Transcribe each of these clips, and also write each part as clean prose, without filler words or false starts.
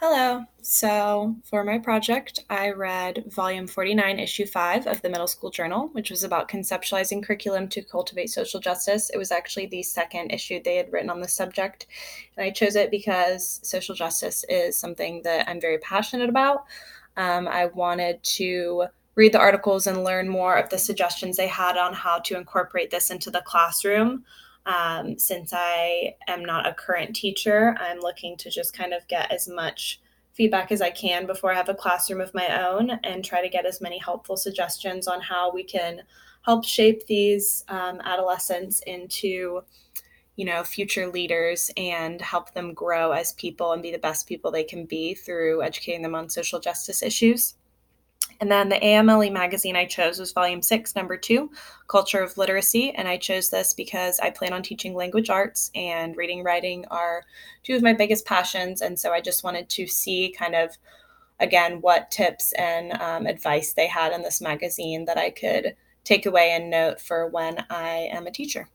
Hello. So, for my project, I read volume 49, issue 5 of the Middle School Journal, which was about conceptualizing curriculum to cultivate social justice. It was actually the second issue they had written on the subject. And I chose it because social justice is something that I'm very passionate about. I wanted to read the articles and learn more of the suggestions they had on how to incorporate this into the classroom. Since I am not a current teacher, I'm looking to just kind of get as much feedback as I can before I have a classroom of my own and try to get as many helpful suggestions on how we can help shape these adolescents into future leaders and help them grow as people and be the best people they can be through educating them on social justice issues. And then the AMLE magazine I chose was volume 6, number 2, Culture of Literacy. And I chose this because I plan on teaching language arts, and reading and writing are two of my biggest passions. And so I just wanted to see kind of, again, what tips and advice they had in this magazine that I could take away and note for when I am a teacher.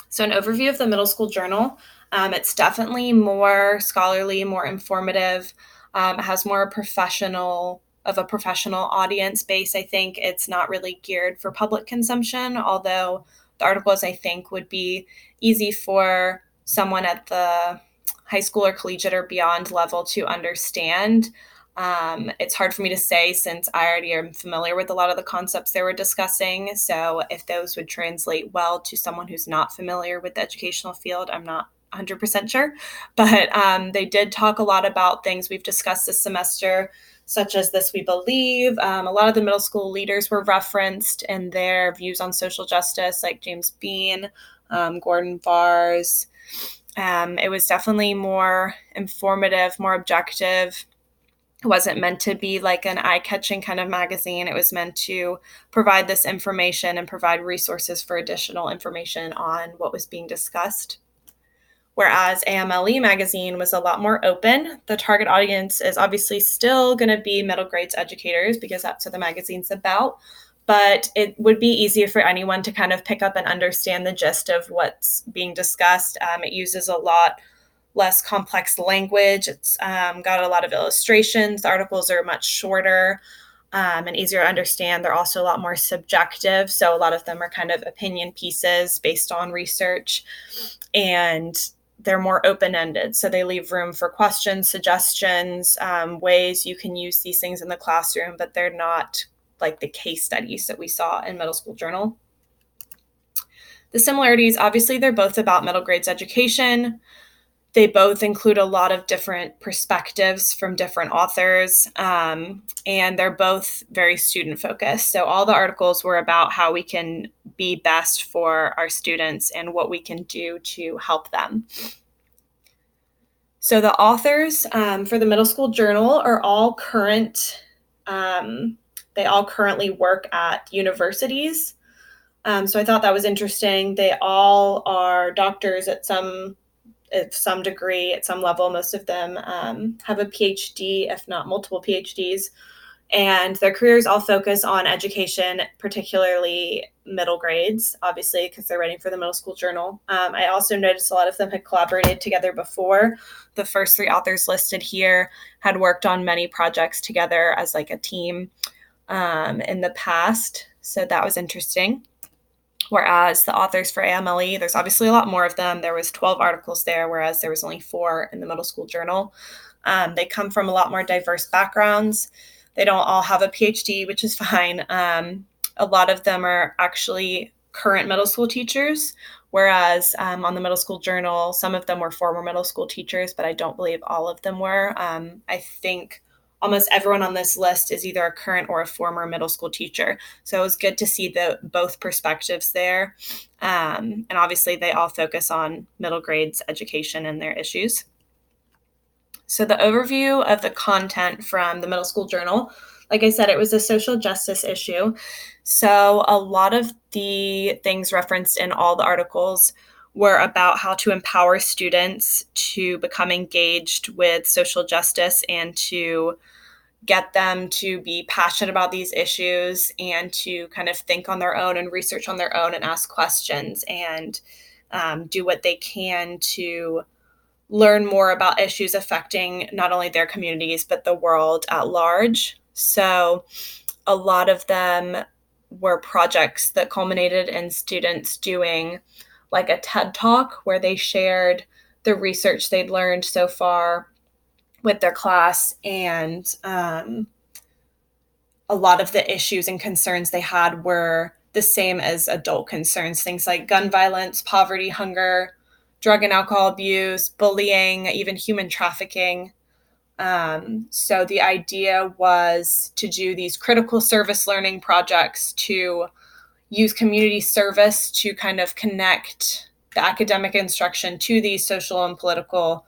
So, an overview of the Middle School Journal. It's definitely more scholarly, more informative. It has more professional audience base. I think it's not really geared for public consumption, although the articles I think would be easy for someone at the high school or collegiate or beyond level to understand. It's hard for me to say since I already am familiar with a lot of the concepts they were discussing. So, if those would translate well to someone who's not familiar with the educational field, I'm not 100% sure. But they did talk a lot about things we've discussed this semester, such as This We Believe. A lot of the middle school leaders were referenced in their views on social justice, like James Bean, Gordon Vars. It was definitely more informative, more objective. It wasn't meant to be like an eye-catching kind of magazine. It was meant to provide this information and provide resources for additional information on what was being discussed. Whereas AMLE magazine was a lot more open. The target audience is obviously still going to be middle grades educators because that's what the magazine's about. But it would be easier for anyone to kind of pick up and understand the gist of what's being discussed. It uses a lot less complex language. It's got a lot of illustrations. The articles are much shorter and easier to understand. They're also a lot more subjective. So a lot of them are kind of opinion pieces based on research, and they're more open ended. So they leave room for questions, suggestions, ways you can use these things in the classroom, but they're not like the case studies that we saw in Middle School Journal. The similarities, obviously, they're both about middle grades education. They both include a lot of different perspectives from different authors, and they're both very student focused. So all the articles were about how we can be best for our students and what we can do to help them. So the authors for the Middle School Journal are all current. They all currently work at universities. So I thought that was interesting. They all are doctors at some degree, at some level. Most of them have a PhD, if not multiple PhDs. And their careers all focus on education, particularly middle grades, obviously, because they're writing for the Middle School Journal. I also noticed a lot of them had collaborated together before. The first 3 authors listed here had worked on many projects together as like a team in the past. So that was interesting. Whereas the authors for AMLE, there's obviously a lot more of them. There was 12 articles there, whereas there was only 4 in the Middle School Journal. They come from a lot more diverse backgrounds. They don't all have a PhD, which is fine. A lot of them are actually current middle school teachers, whereas on the Middle School Journal, some of them were former middle school teachers, but I don't believe all of them were. I think almost everyone on this list is either a current or a former middle school teacher. So it was good to see both perspectives there. And obviously, they all focus on middle grades education and their issues. So the overview of the content from the Middle School Journal, like I said, it was a social justice issue. So a lot of the things referenced in all the articles were about how to empower students to become engaged with social justice and to get them to be passionate about these issues and to kind of think on their own and research on their own and ask questions and do what they can to learn more about issues affecting not only their communities, but the world at large. So a lot of them were projects that culminated in students doing like a TED Talk where they shared the research they'd learned so far with their class, and a lot of the issues and concerns they had were the same as adult concerns, things like gun violence, poverty, hunger, drug and alcohol abuse, bullying, even human trafficking. So the idea was to do these critical service learning projects to use community service to kind of connect the academic instruction to these social and political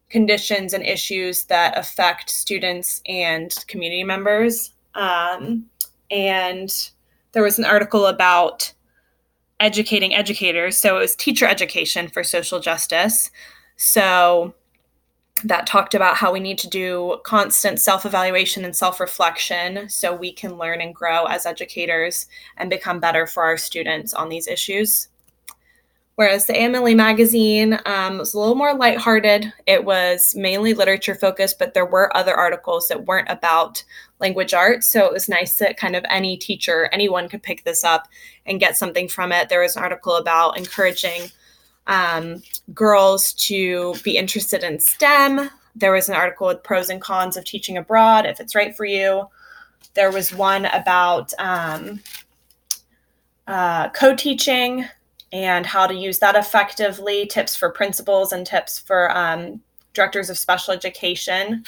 conditions and issues that affect students and community members. And there was an article about educating educators. So it was teacher education for social justice. So that talked about how we need to do constant self-evaluation and self-reflection so we can learn and grow as educators and become better for our students on these issues. Whereas the AMLA magazine was a little more lighthearted. It was mainly literature focused, but there were other articles that weren't about language arts. So it was nice that kind of any teacher, anyone could pick this up and get something from it. There was an article about encouraging girls to be interested in STEM. There was an article with pros and cons of teaching abroad, if it's right for you. There was one about co-teaching and how to use that effectively, tips for principals and tips for directors of special education,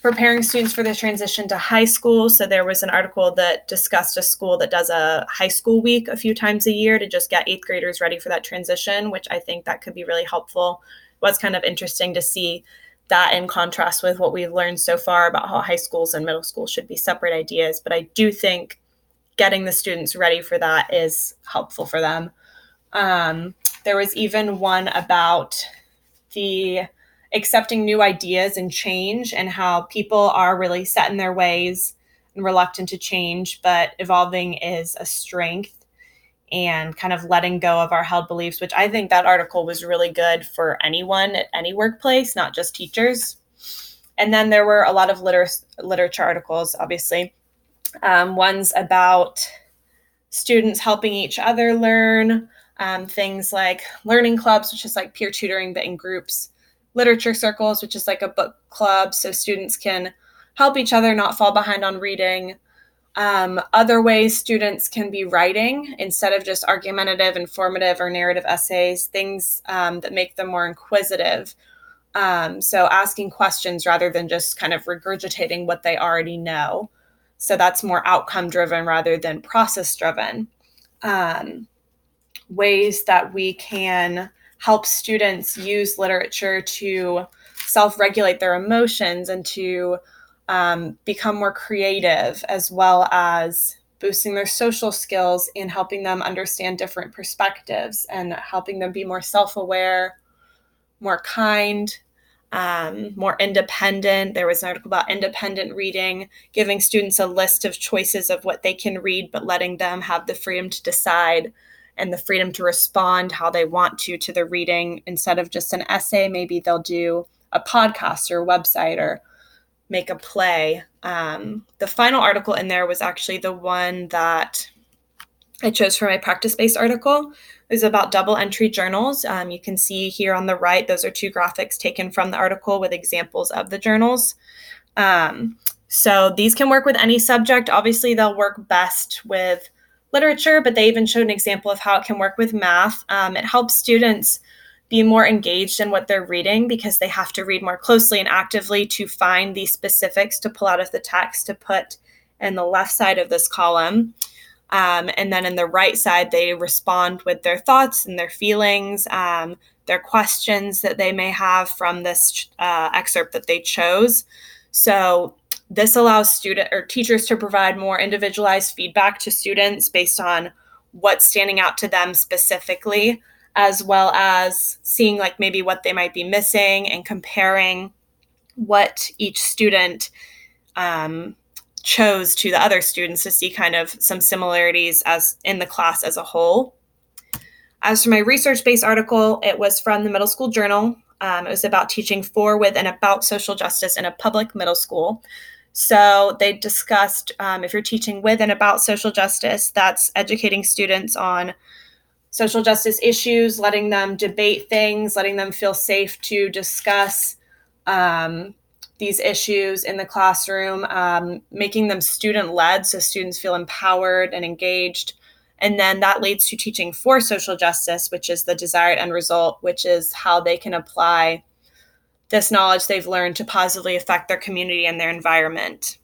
preparing students for the transition to high school. So there was an article that discussed a school that does a high school week a few times a year to just get 8th graders ready for that transition, which I think that could be really helpful. It was kind of interesting to see that in contrast with what we've learned so far about how high schools and middle schools should be separate ideas. But I do think getting the students ready for that is helpful for them. There was even one about the accepting new ideas and change and how people are really set in their ways and reluctant to change, but evolving is a strength, and kind of letting go of our held beliefs, which I think that article was really good for anyone at any workplace, not just teachers. And then there were a lot of literature articles, obviously. Ones about students helping each other learn, things like learning clubs, which is like peer tutoring, but in groups, literature circles, which is like a book club, so students can help each other not fall behind on reading. Other ways students can be writing instead of just argumentative, informative, or narrative essays, things that make them more inquisitive. So asking questions rather than just kind of regurgitating what they already know. So that's more outcome driven rather than process driven. Ways that we can help students use literature to self-regulate their emotions and to become more creative, as well as boosting their social skills and helping them understand different perspectives and helping them be more self-aware, more kind, more independent. There was an article about independent reading, giving students a list of choices of what they can read, but letting them have the freedom to decide and the freedom to respond how they want to the reading. Instead of just an essay, maybe they'll do a podcast or a website or make a play. The final article in there was actually the one that I chose for my practice-based article. It was about double entry journals. You can see here on the right, those are 2 graphics taken from the article with examples of the journals. So these can work with any subject. Obviously, they'll work best with literature, but they even showed an example of how it can work with math. It helps students be more engaged in what they're reading because they have to read more closely and actively to find these specifics to pull out of the text to put in the left side of this column. And then in the right side, they respond with their thoughts and their feelings, their questions that they may have from this excerpt that they chose. So this allows student or teachers to provide more individualized feedback to students based on what's standing out to them specifically, as well as seeing like maybe what they might be missing and comparing what each student chose to the other students to see kind of some similarities as in the class as a whole. As for my research-based article, it was from the Middle School Journal. It was about teaching for, with, and about social justice in a public middle school. So they discussed if you're teaching with and about social justice, that's educating students on social justice issues, letting them debate things, letting them feel safe to discuss these issues in the classroom, making them student-led so students feel empowered and engaged. And then that leads to teaching for social justice, which is the desired end result, which is how they can apply this knowledge they've learned to positively affect their community and their environment.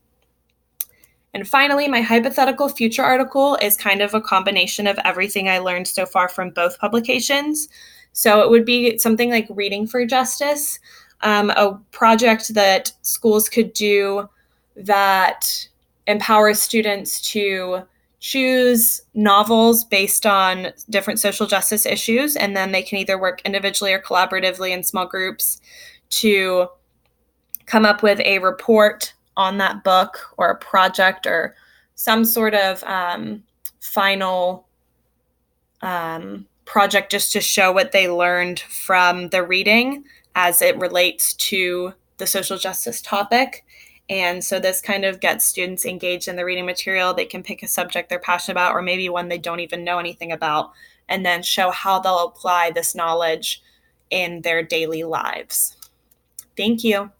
And finally, my hypothetical future article is kind of a combination of everything I learned so far from both publications. So it would be something like Reading for Justice, a project that schools could do that empowers students to choose novels based on different social justice issues, and then they can either work individually or collaboratively in small groups to come up with a report on that book or a project or some sort of final project just to show what they learned from the reading as it relates to the social justice topic. And so this kind of gets students engaged in the reading material. They can pick a subject they're passionate about, or maybe one they don't even know anything about, and then show how they'll apply this knowledge in their daily lives. Thank you.